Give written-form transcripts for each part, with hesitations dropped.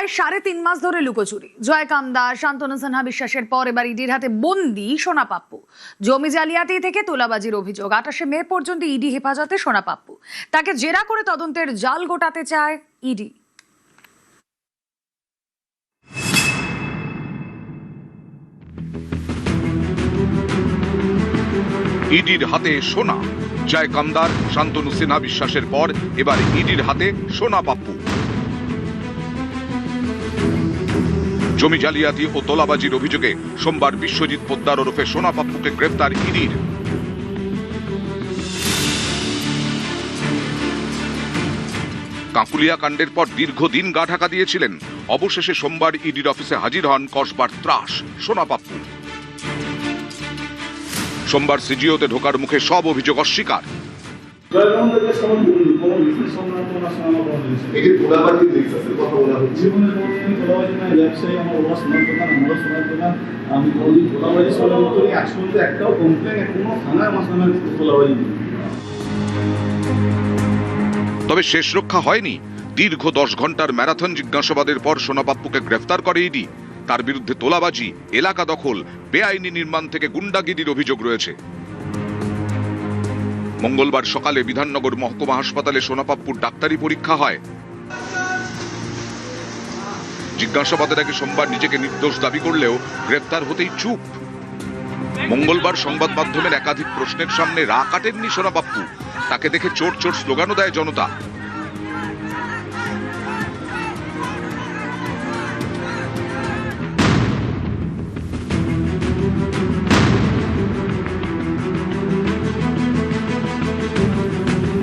প্রায় 3.5 মাস ধরে লুকোচুরি। জয় কামদার, শান্তনু সিনহা বিশ্বাসের পর এবার ইডির হাতে বন্দি সোনা পাপ্পু। জমি জালিয়াতি থেকে তোলাবাজির অভিযোগ। 28শে মে পর্যন্ত ইডি হেফাজতে সোনা পাপ্পু। তাকে জেরা করে তদন্তের জাল গোটাতে চায় ইডি। ইডির হাতে সোনা। জয় কামদার, শান্তনু সিনহা বিশ্বাসের পর এবার ইডির হাতে সোনা পাপ্পু। জমি জালিয়াতি ও তোলাবাজির অভিযোগে সোমবার বিশ্বজিৎ পোদ্দার ওরফে সোনা পাপ্পুকে গ্রেফতার ইডির। কাঁকুলিয়া কাণ্ডের পর দীর্ঘদিন গা ঢাকা দিয়েছিলেন। অবশেষে সোমবার ইডির অফিসে হাজির হন কসবার ত্রাস সোনা পাপ্পু। সোমবার সিজিওতে ঢোকার মুখে সব অভিযোগ অস্বীকার। তবে শেষ রক্ষা হয়নি। দীর্ঘ 10 ঘন্টার ম্যারাথন জিজ্ঞাসাবাদের পর সোনা পাপ্পুকে গ্রেফতার করে ইডি। তার বিরুদ্ধে তোলাবাজি, এলাকা দখল, বেআইনি নির্মাণ থেকে গুন্ডাগিরির অভিযোগ রয়েছে। মঙ্গলবার সকালে বিধাননগর মহকুমা হাসপাতালে সোনা পাপ্পুর ডাক্তারি পরীক্ষা হয়। জিজ্ঞাসাবাদের আগে সোমবার নিজেকে নির্দোষ দাবি করলেও গ্রেফতার হতেই চুপ। মঙ্গলবার সংবাদ মাধ্যমের একাধিক প্রশ্নের সামনে রা কাটেননি সোনা পাপ্পু। তাকে দেখে চোর চোর স্লোগানও দেয় জনতা।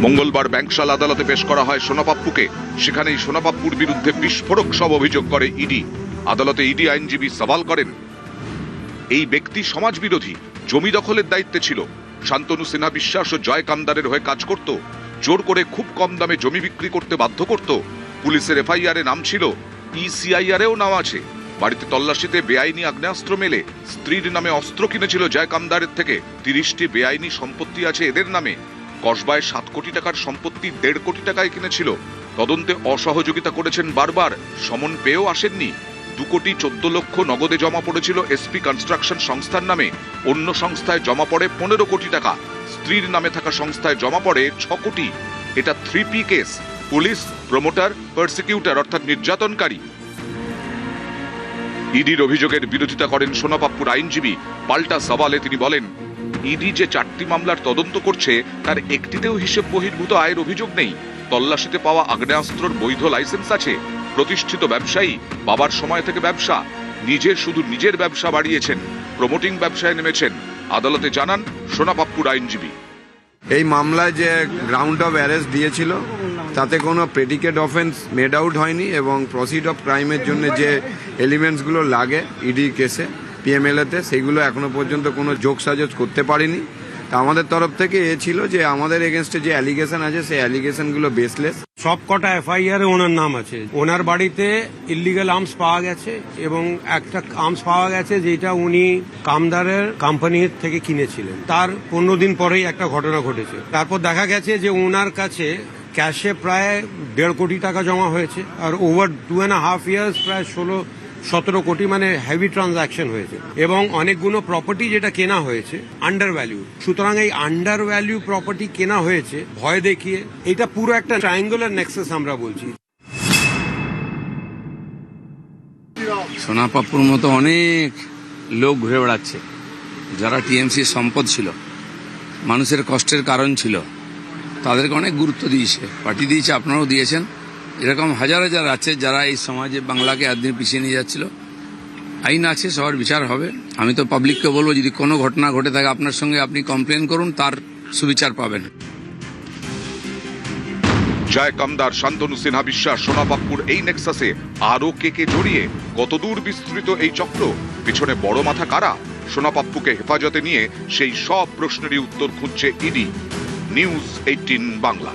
মঙ্গলবার ব্যাংকশাল আদালতে পেশ করা হয় সোনা পাপ্পুকে। সেখানেই সোনা পাপ্পুর বিরুদ্ধে বিস্ফোরক সব অভিযোগ করে ইডি। আদালতে ইডি আইনজীবী সওয়াল করেন, এই ব্যক্তি সমাজ বিরোধী, জমি দখলের দায়িত্বে ছিল। শান্তনু সিনহা বিশ্বাস ও জয় কামদারের হয়ে কাজ করত। জোর করে খুব কম দামে জমি বিক্রি করতে বাধ্য করত। পুলিশের এফআইআর নাম ছিল, ইসিআইআরেও নাম আছে। বাড়িতে তল্লাশিতে বেআইনি আগ্নেয়াস্ত্র মেলে। স্ত্রীর নামে অস্ত্র কিনেছিল জয় কামদারের থেকে। 30টি বেআইনি সম্পত্তি আছে এদের নামে। কসবায় 7 কোটি টাকার সম্পত্তি 1.5 কোটি টাকায় কিনেছিল। তদন্তে অসহযোগিতা করেছেন বারবার, সমন পেয়েও আসেননি। 2 কোটি 14 লক্ষ নগদে জমা পড়েছিল এসপি কনস্ট্রাকশন সংস্থার নামে। অন্য সংস্থায় জমা পড়ে 15 কোটি টাকা। স্ত্রীর নামে থাকা সংস্থায় জমা পড়ে 6 কোটি। এটা 3P কেস, পুলিশ, প্রমোটার, পারসিকিউটর অর্থাৎ নির্যাতনকারী। ইডির অভিযোগের বিরোধিতা করেন সোনা পাপ্পুর আইনজীবী। পাল্টা সওয়ালে তিনি বলেন, ইডি যে 4টি মামলার তদন্ত করছে তার একটিতেও হিসেব বহির্ভূত আয়ের অভিযোগ নেই। তল্লাশিতে পাওয়া আগ্নেয়াস্ত্রর বৈধ লাইসেন্স আছে। প্রতিষ্ঠিত ব্যবসায়ী, বাবার সময় থেকে ব্যবসা। শুধু নিজের ব্যবসা বাড়িয়েছেন, প্রমোটিং ব্যবসায় নেমেছেন। আদালতে জানান সোনা পাপ্পুর আইনজীবী, এই মামলায় যে গ্রাউন্ড অফ অ্যারেস্ট দিয়েছিল তাতে কোনো প্রেডিকেট অফেন্স মেড আউট হয়নি এবং প্রসিড অফ ক্রাইমের জন্য যে এলিমেন্টসগুলো লাগে ইডি কেসে পিএমএলএতে সেগুলো এখনো পর্যন্ত কোনো যোগসাজশ করতে পারিনি। তা আমাদের তরফ থেকে ছিল যে আমাদের এগেনস্টে যে অ্যালিগেশন আছে সেই অ্যালিগেশনগুলো বেসলেস। সব কটা এফআইআর ওনার নাম আছে। ওনার বাড়িতে ইলিগাল আর্মস পাওয়া গেছে এবং একটা আর্মস পাওয়া গেছে যেটা উনি কামদারের কোম্পানির থেকে কিনেছিলেন। তার 15 দিন পরেই একটা ঘটনা ঘটেছে। তারপর দেখা গেছে যে ওনার কাছে ক্যাশে প্রায় 1.5 কোটি টাকা জমা হয়েছে আর ওভার 2.5 ইয়ার্স প্রায় 16-17 কোটি মানে হেভি ট্রানজাকশন হয়েছে এবং অনেকগুলো প্রপার্টি যেটা কেনা হয়েছে আন্ডার ভ্যালু। সুতরাং এই আন্ডার ভ্যালু প্রপার্টি কেনা হয়েছে ভয় দেখিয়ে। এটা পুরো একটা ট্রায়াঙ্গুলার নেক্সাস আমরা বলছি। সোনা পাপ্পুর মতো অনেক লোক ঘুরে বেড়াচ্ছে যারা টিএমসির সম্পদ ছিল, মানুষের কষ্টের কারণ ছিল। তাদেরকে অনেক গুরুত্ব দিয়েছে, পার্টি দিয়েছে, আপনারাও দিয়েছেন। এরকম হাজার হাজার আছে যারা এই সমাজে বাংলাকে একদিন পিছিয়ে নিয়ে যাচ্ছিল। আইন আছে, সবার বিচার হবে। আমি তো পাবলিককে বলবো, যদি কোনো ঘটনা ঘটে থাকে আপনার সঙ্গে আপনি কমপ্লেন করুন, তার সুবিচার পাবেন। জয় কামদার, শান্তনু সিনহা বিশ্বাস, সোনা পাপ্পুর এই নেক্সাসে আরো কে জড়িয়ে? কতদূর বিস্তৃত এই চক্র? পিছনে বড় মাথা কারা? সোনা পাপ্পুকে হেফাজতে নিয়ে সেই সব প্রশ্নেরই উত্তর খুঁজছে ইডি। নিউজ 18 বাংলা।